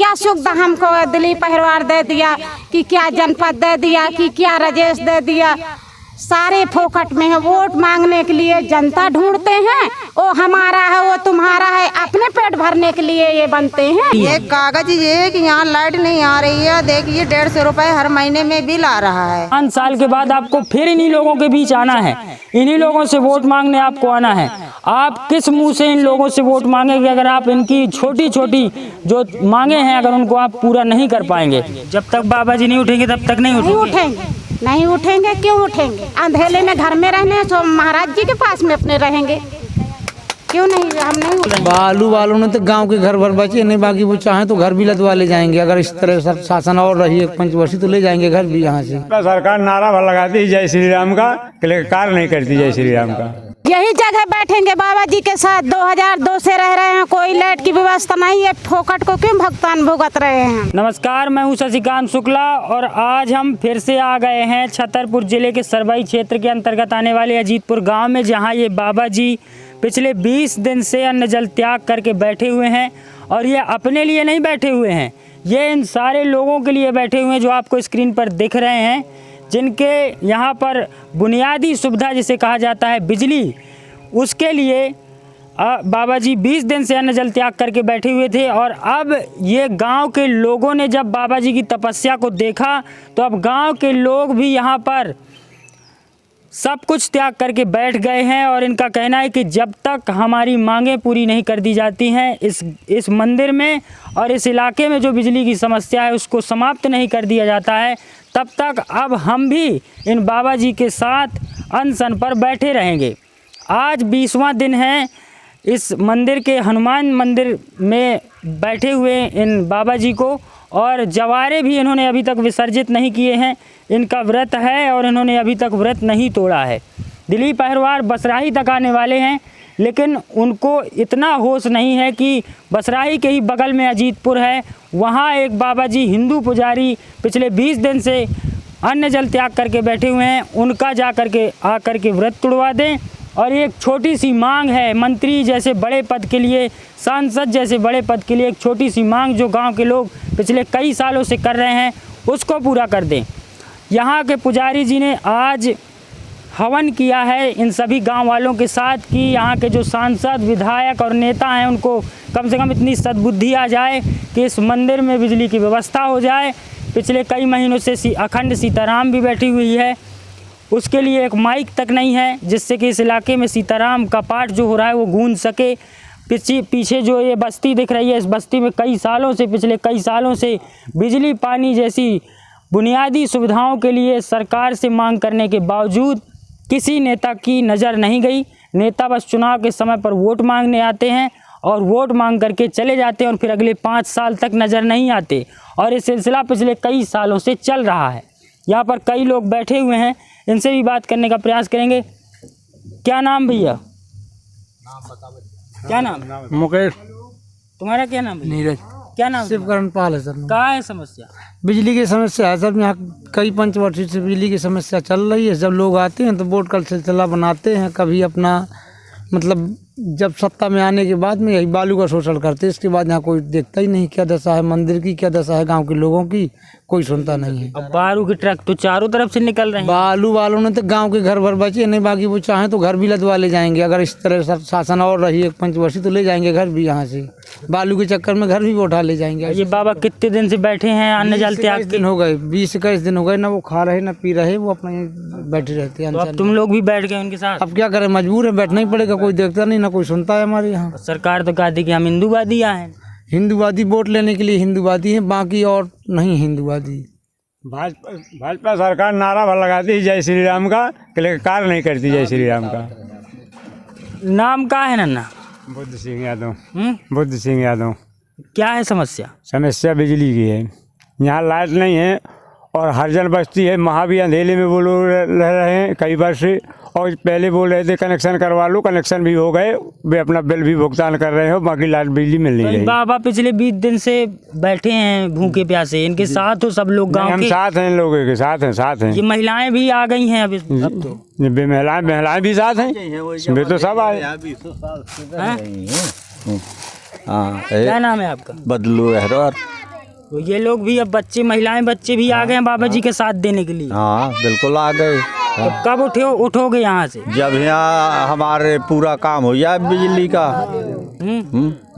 क्या सुविधा हमको दिलीप परिवार दे दिया, कि क्या जनपद दे दिया, कि क्या राजेश दे दिया, सारे फोकट में है। वोट मांगने के लिए जनता ढूंढते हैं, वो हमारा है वो तुम्हारा है, अपने पेट भरने के लिए ये बनते हैं। ये कागज ये है कि यहाँ लाइट नहीं आ रही है, देखिए 150 रुपए हर महीने में बिल आ रहा है। 5 साल के बाद आपको फिर इन्हीं लोगों के बीच आना है, इन्हीं लोगों से वोट मांगने आपको आना है। आप किस मुंह से इन लोगों से वोट मांगेंगे अगर आप इनकी छोटी छोटी जो मांगे हैं अगर उनको आप पूरा नहीं कर पाएंगे? जब तक बाबा जी नहीं उठेंगे तब तक नहीं उठेंगे। नहीं उठेंगे, क्यों उठेंगे? अंधेले में घर में रहने तो महाराज जी के पास में अपने रहेंगे, क्यों नहीं? हम नहीं उठेंगे। बालू वालों ने तो गांव के घर भर बचे नहीं, बाकी वो चाहें तो घर भी लदवा ले जाएंगे। अगर इस तरह शासन और रही है 5 वर्ष तो ले जाएंगे घर भी यहाँ से। सरकार नारा भर लगाती है जय श्री राम का, कार्य नहीं करती जय श्री राम का। यही जगह बैठेंगे बाबा जी के साथ, 2002 से रह रहे हैं, कोई लाइट की व्यवस्था नहीं है, फोकट को क्यों भुगतान भुगत रहे हैं? नमस्कार, मैं हूं शशिकांत शुक्ला और आज हम फिर से आ गए हैं छतरपुर जिले के सरवई क्षेत्र के अंतर्गत आने वाले अजीतपुर गांव में, जहां ये बाबा जी पिछले 20 दिन से अन्न जल त्याग करके बैठे हुए हैं। और ये अपने लिए नहीं बैठे हुए हैं, ये इन सारे लोगों के लिए बैठे हुए हैं जो आपको स्क्रीन पर दिख रहे हैं, जिनके यहाँ पर बुनियादी सुविधा जिसे कहा जाता है बिजली, उसके लिए बाबा जी 20 दिन से अन्न जल त्याग करके बैठे हुए थे। और अब ये गांव के लोगों ने जब बाबा जी की तपस्या को देखा तो अब गांव के लोग भी यहाँ पर सब कुछ त्याग करके बैठ गए हैं। और इनका कहना है कि जब तक हमारी मांगें पूरी नहीं कर दी जाती हैं, इस मंदिर में और इस इलाके में जो बिजली की समस्या है उसको समाप्त नहीं कर दिया जाता है, तब तक अब हम भी इन बाबा जी के साथ अनशन पर बैठे रहेंगे। आज 20वां दिन है इस मंदिर के हनुमान मंदिर में बैठे हुए इन बाबा जी को, और जवारे भी इन्होंने अभी तक विसर्जित नहीं किए हैं। इनका व्रत है और इन्होंने अभी तक व्रत नहीं तोड़ा है। दिलीप परिवार बसराही तक आने वाले हैं, लेकिन उनको इतना होश नहीं है कि बसराही के ही बगल में अजीतपुर है, वहाँ एक बाबा जी हिंदू पुजारी पिछले 20 दिन से अन्न जल त्याग करके बैठे हुए हैं, उनका जा करके आकर के व्रत तोड़वा दें। और एक छोटी सी मांग है, मंत्री जैसे बड़े पद के लिए, सांसद जैसे बड़े पद के लिए एक छोटी सी मांग जो गांव के लोग पिछले कई सालों से कर रहे हैं उसको पूरा कर दें। यहाँ के पुजारी जी ने आज हवन किया है इन सभी गांव वालों के साथ कि यहाँ के जो सांसद, विधायक और नेता हैं उनको कम से कम इतनी सद्बुद्धि आ जाए कि इस मंदिर में बिजली की व्यवस्था हो जाए। पिछले कई महीनों से अखंड सीताराम भी बैठी हुई है, उसके लिए एक माइक तक नहीं है जिससे कि इस इलाके में सीताराम का पाठ जो हो रहा है वो गूंज सके। पीछे जो ये बस्ती दिख रही है, इस बस्ती में पिछले कई सालों से बिजली, पानी जैसी बुनियादी सुविधाओं के लिए सरकार से मांग करने के बावजूद किसी नेता की नज़र नहीं गई। नेता बस चुनाव के समय पर वोट मांगने आते हैं और वोट मांग करके चले जाते हैं और फिर अगले 5 साल तक नज़र नहीं आते। और ये सिलसिला पिछले कई सालों से चल रहा है। यहाँ पर कई लोग बैठे हुए हैं, इनसे भी बात करने का प्रयास करेंगे। क्या नाम भैया? क्या नाम? मुकेश। तुम्हारा क्या नाम? नीरज। क्या नाम? शिवकरण पाल है सर। क्या है समस्या? बिजली की समस्या है सर, यहाँ कई 5 वर्ष से बिजली की समस्या चल रही है। जब लोग आते हैं तो वोट का सिलसिला बनाते हैं, कभी अपना मतलब जब सत्ता में आने के बाद में यही बालू का शोषण करते हैं। इसके बाद यहाँ कोई देखता ही नहीं क्या दशा है मंदिर की, क्या दशा है गांव के लोगों की, कोई सुनता नहीं है। अब बालू के ट्रक तो चारों तरफ से निकल रहे हैं। बालू वालों ने तो गांव के घर भर बचे नहीं, बाकी वो चाहें तो घर भी लदवा ले जाएंगे। अगर इस तरह शासन और रही है 5 वर्ष तो ले जाएंगे घर भी यहाँ से। बालू के चक्कर में घर भी उठा ले जाएंगे। ये बाबा कितने दिन से बैठे हैं अन्न जल त्याग? दिन हो गए, 20-21 दिन हो गए, ना वो खा रहे ना पी रहे, वो अपना बैठे रहते हैं। तो अब तुम लोग भी बैठ गए उनके साथ? अब क्या करें, मजबूर है, बैठना ही पड़ेगा। कोई देखता नहीं, ना कोई सुनता है हमारे यहाँ। सरकार तो कहती कि हम हिंदूवादी हैं। हिंदूवादी वोट लेने के लिए हिंदूवादी हैं, बाकी और नहीं हिंदूवादी। भाजपा सरकार नारा भर लगाती है जय श्री राम का, कार्य नहीं करती जय श्री राम का। नाम का है नन्ना? बुद्ध सिंह यादव। बुद्ध सिंह यादव। क्या है समस्या? समस्या बिजली की है। यहाँ लाइट नहीं है और हरजन बस्ती है, वहाँ भी अंधेले में वो लोग रह रहे हैं कई वर्ष से। और पहले बोल रहे थे कनेक्शन करवा लो, कनेक्शन भी हो गए, वे अपना बिल भी भुगतान कर रहे हो, बाकी लाइट बिजली मिल नहीं रही। बाबा पिछले 20 दिन से बैठे हैं भूखे प्यासे, इनके साथ हो सब लोग गांव के? हम साथ हैं, इन लोगों के साथ हैं। ये महिलाएं भी आ गई हैं अब तो? महिलाएं भी साथ हैं, वे तो सब आए। क्या नाम है आपका? बदलू अहरोर। तो ये लोग भी अब बच्चे महिलाएं बच्चे भी आ गए हैं बाबा जी के साथ देने के लिए। हाँ बिल्कुल आ गए। तो कब उठोगे यहाँ से? जब यहाँ हमारे पूरा काम हो जाए बिजली का।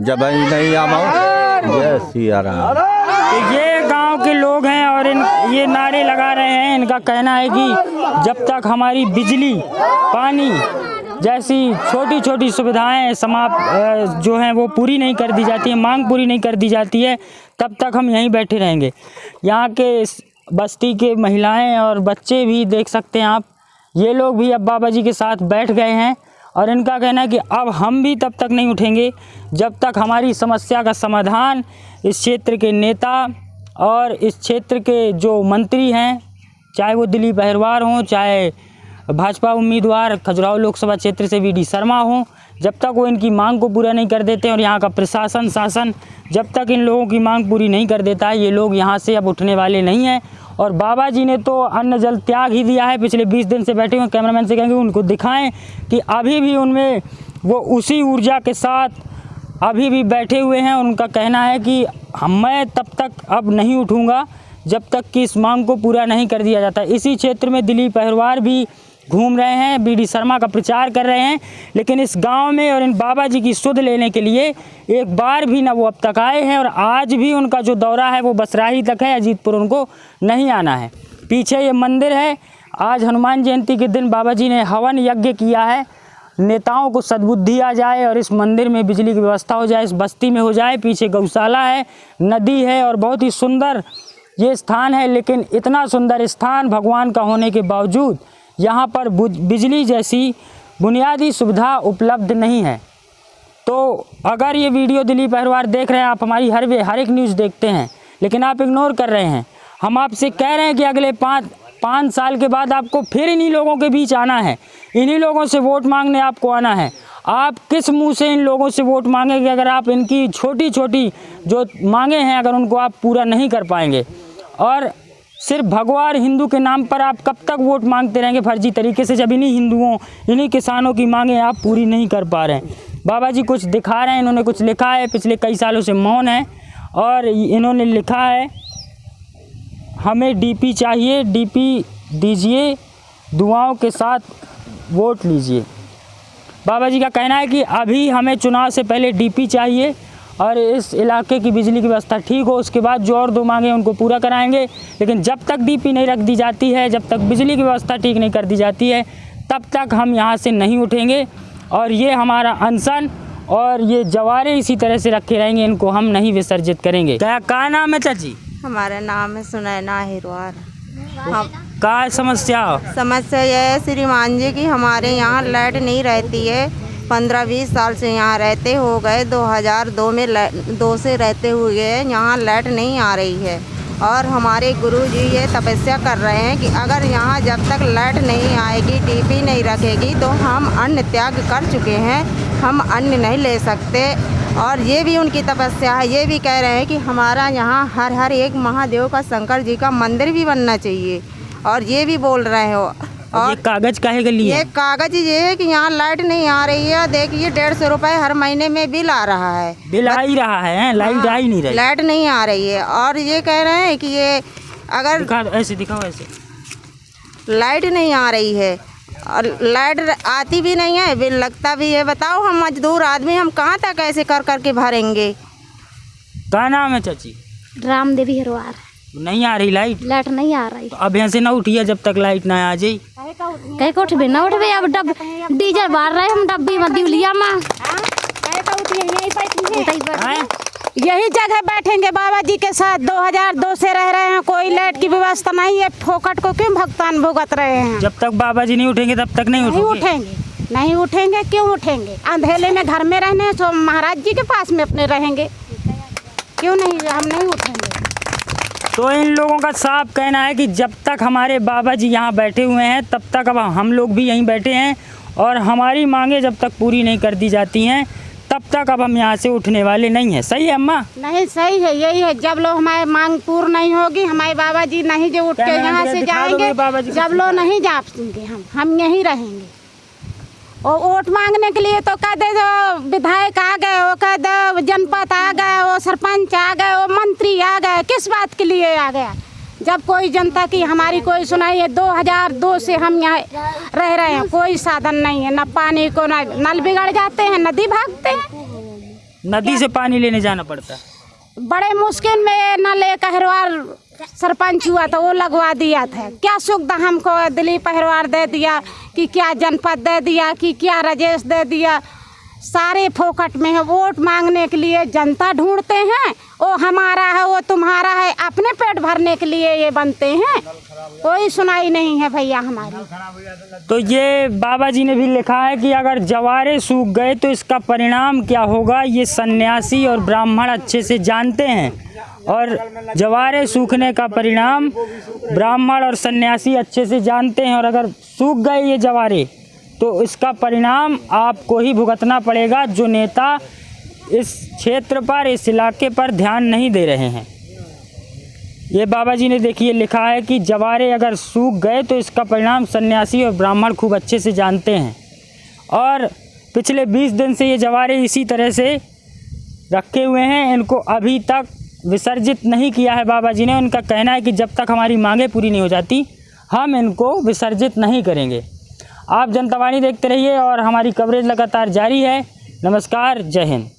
जब नहीं आमाओ। जय सिया राम। तो ये गांव के लोग हैं और ये नारे लगा रहे हैं। इनका कहना है कि जब तक हमारी बिजली पानी जैसी छोटी छोटी सुविधाएं समाप्त जो हैं वो पूरी नहीं कर दी जाती है, मांग पूरी नहीं कर दी जाती है, तब तक हम यहीं बैठे रहेंगे। यहाँ के बस्ती के महिलाएं और बच्चे भी देख सकते हैं आप, ये लोग भी अब बाबा जी के साथ बैठ गए हैं और इनका कहना है कि अब हम भी तब तक नहीं उठेंगे जब तक हमारी समस्या का समाधान इस क्षेत्र के नेता और इस क्षेत्र के जो मंत्री हैं, चाहे वो दिलीप अहिरवार हों, चाहे भाजपा उम्मीदवार खजुराहो लोकसभा क्षेत्र से वी.डी. शर्मा हों, जब तक वो इनकी मांग को पूरा नहीं कर देते और यहाँ का प्रशासन शासन जब तक इन लोगों की मांग पूरी नहीं कर देता है, ये लोग यहाँ से अब उठने वाले नहीं हैं। और बाबा जी ने तो अन्न जल त्याग ही दिया है। पिछले 20 दिन से बैठे हुए कैमरामैन से कहेंगे उनको दिखाएं कि अभी भी उनमें वो उसी ऊर्जा के साथ अभी भी बैठे हुए हैं। उनका कहना है कि मैं तब तक अब नहीं उठूँगा जब तक कि इस मांग को पूरा नहीं कर दिया जाता। इसी क्षेत्र में दिलीप अहिरवार भी घूम रहे हैं, वी.डी. शर्मा का प्रचार कर रहे हैं, लेकिन इस गांव में और इन बाबा जी की सुध लेने के लिए एक बार भी ना वो अब तक आए हैं और आज भी उनका जो दौरा है वो बसराही तक है, अजीतपुर उनको नहीं आना है। पीछे ये मंदिर है, आज हनुमान जयंती के दिन बाबा जी ने हवन यज्ञ किया है, नेताओं को सद्बुद्धि आ जाए और इस मंदिर में बिजली की व्यवस्था हो जाए, इस बस्ती में हो जाए। पीछे गौशाला है, नदी है और बहुत ही सुंदर ये स्थान है, लेकिन इतना सुंदर स्थान भगवान का होने के बावजूद यहाँ पर बिजली जैसी बुनियादी सुविधा उपलब्ध नहीं है। तो अगर ये वीडियो दिलीप अहिरवार देख रहे हैं, आप हमारी हर एक न्यूज़ देखते हैं लेकिन आप इग्नोर कर रहे हैं। हम आपसे कह रहे हैं कि अगले पाँच साल के बाद आपको फिर इन्हीं लोगों के बीच आना है, इन्हीं लोगों से वोट मांगने आपको आना है। आप किस मुंह से इन लोगों से वोट मांगेंगे अगर आप इनकी छोटी छोटी जो मांगे हैं अगर उनको आप पूरा नहीं कर पाएंगे? और सिर्फ भगवान हिंदू के नाम पर आप कब तक वोट मांगते रहेंगे फर्जी तरीके से, जब इन्हीं हिंदुओं इन्हीं किसानों की मांगें आप पूरी नहीं कर पा रहे हैं? बाबा जी कुछ दिखा रहे हैं, इन्होंने कुछ लिखा है, पिछले कई सालों से मौन है और इन्होंने लिखा है हमें डीपी चाहिए, डीपी दीजिए, दुआओं के साथ वोट लीजिए। बाबा जी का कहना है कि अभी हमें चुनाव से पहले डीपी चाहिए और इस इलाके की बिजली की व्यवस्था ठीक हो, उसके बाद जो और दो मांगे उनको पूरा कराएंगे। लेकिन जब तक डीपी नहीं रख दी जाती है, जब तक बिजली की व्यवस्था ठीक नहीं कर दी जाती है, तब तक हम यहाँ से नहीं उठेंगे और ये हमारा अनशन और ये जवारे इसी तरह से रखे रहेंगे, इनको हम नहीं विसर्जित करेंगे। क्या नाम है चाची? हमारा नाम है सुनैना अहिरवार। क्या समस्या? समस्या यह है श्रीमान जी की हमारे यहाँ लाइट नहीं रहती है। 15-20 साल से यहाँ रहते हो गए, 2002 में 2 से रहते हुए यहाँ लाइट नहीं आ रही है। और हमारे गुरु जी ये तपस्या कर रहे हैं कि अगर यहाँ जब तक लाइट नहीं आएगी, डीपी नहीं रखेगी, तो हम अन्न त्याग कर चुके हैं, हम अन्न नहीं ले सकते। और ये भी उनकी तपस्या है, ये भी कह रहे हैं कि हमारा यहाँ हर एक महादेव का, शंकर जी का मंदिर भी बनना चाहिए। और ये भी बोल रहे हो। और ये कागज काहे के लिए? ये कागज ये है कि यहाँ लाइट नहीं आ रही है। देखिए 150 रुपए हर महीने में बिल आ रहा है। बिल आ ही रहा है, लाइट आ ही नहीं रही। लाइट नहीं आ रही है और ये कह रहे हैं कि ये अगर ऐसे दिखाओ, ऐसे लाइट नहीं आ रही है और लाइट आती भी नहीं है, बिल लगता भी है। बताओ हम मजदूर आदमी हम कहाँ तक ऐसे कर करके भरेंगे? क्या नाम है चाची? रामदेवी हरवार। नहीं आ रही लाइट? लाइट नहीं आ रही। तो अब यहाँ से ना उठिए जब तक लाइट ना आ जाए। कहीं को उठबे ना उठबे, अब डीजल बार रहे हम डब्बी में दिवलिया में यही जगह बैठेंगे बाबा जी के साथ। 2002 से रह रहे हैं, कोई लाइट की व्यवस्था नहीं है, फोकट को क्यों भुगतान भुगत रहे हैं? जब तक बाबा जी नहीं उठेंगे तब तक नहीं उठेंगे। नहीं उठेंगे, क्यों उठेंगे? अंधेले में घर में रहने तो महाराज जी के पास में अपने रहेंगे, क्यों नहीं? हम नहीं उठेंगे। तो इन लोगों का साफ कहना है कि जब तक हमारे बाबा जी यहाँ बैठे हुए हैं तब तक अब हम लोग भी यहीं बैठे हैं और हमारी मांगे जब तक पूरी नहीं कर दी जाती हैं तब तक अब हम यहाँ से उठने वाले नहीं हैं। सही है अम्मा? नहीं सही है, यही है। जब लोग हमारे मांग पूर्ण नहीं होगी, हमारे बाबा जी नहीं जो उठ के यहाँ से जाएंगे, जब लोग नहीं जा पाएंगे हम यहीं रहेंगे। और वोट मांगने के लिए तो कह दे जो विधायक आ गए, वो कह दे जनपद आ गए, वो सरपंच आ गए, वो मंत्री आ गए। किस बात के लिए आ गया? जब कोई जनता की हमारी कोई सुनाई है। 2002 से हम यहाँ रह रहे हैं, कोई साधन नहीं है, न पानी को, न नल बिगड़ जाते हैं, नदी भागते हैं, नदी से पानी लेने जाना पड़ता है। बड़े मुश्किल में नल एक अहरवार सरपंच हुआ था, वो लगवा दिया था। क्या सुविधा हमको दिलीप अहरवार दे दिया, कि क्या जनपद दे दिया, कि क्या राजेश दे दिया, सारे फोकट में है। वोट मांगने के लिए जनता ढूंढते हैं, वो हमारा है, वो तुम्हारा है, अपने पेट भरने के लिए ये बनते हैं। कोई सुनाई नहीं है भैया हमारी। तो ये बाबा जी ने भी लिखा है कि अगर जवारे सूख गए तो इसका परिणाम क्या होगा, ये सन्यासी और ब्राह्मण अच्छे से जानते हैं। और जवारे सूखने का परिणाम ब्राह्मण और सन्यासी अच्छे से जानते हैं। और अगर सूख गए ये जवारे तो इसका परिणाम आपको ही भुगतना पड़ेगा, जो नेता इस क्षेत्र पर, इस इलाके पर ध्यान नहीं दे रहे हैं। ये बाबा जी ने देखिए लिखा है कि जवारे अगर सूख गए तो इसका परिणाम सन्यासी और ब्राह्मण खूब अच्छे से जानते हैं। और पिछले 20 दिन से ये जवारे इसी तरह से रखे हुए हैं, इनको अभी तक विसर्जित नहीं किया है बाबा जी ने। उनका कहना है कि जब तक हमारी मांगें पूरी नहीं हो जाती हम इनको विसर्जित नहीं करेंगे। आप जनता वाणी देखते रहिए और हमारी कवरेज लगातार जारी है। नमस्कार, जय हिंद।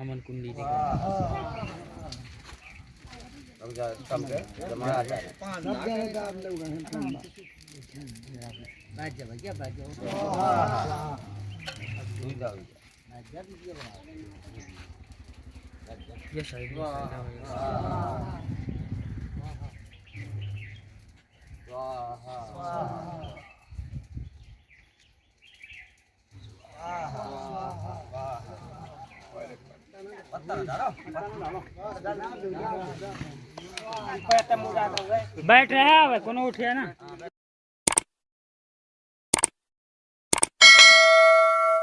अमन कुंडी बैठ रहे हैं, कोनो उठे ना।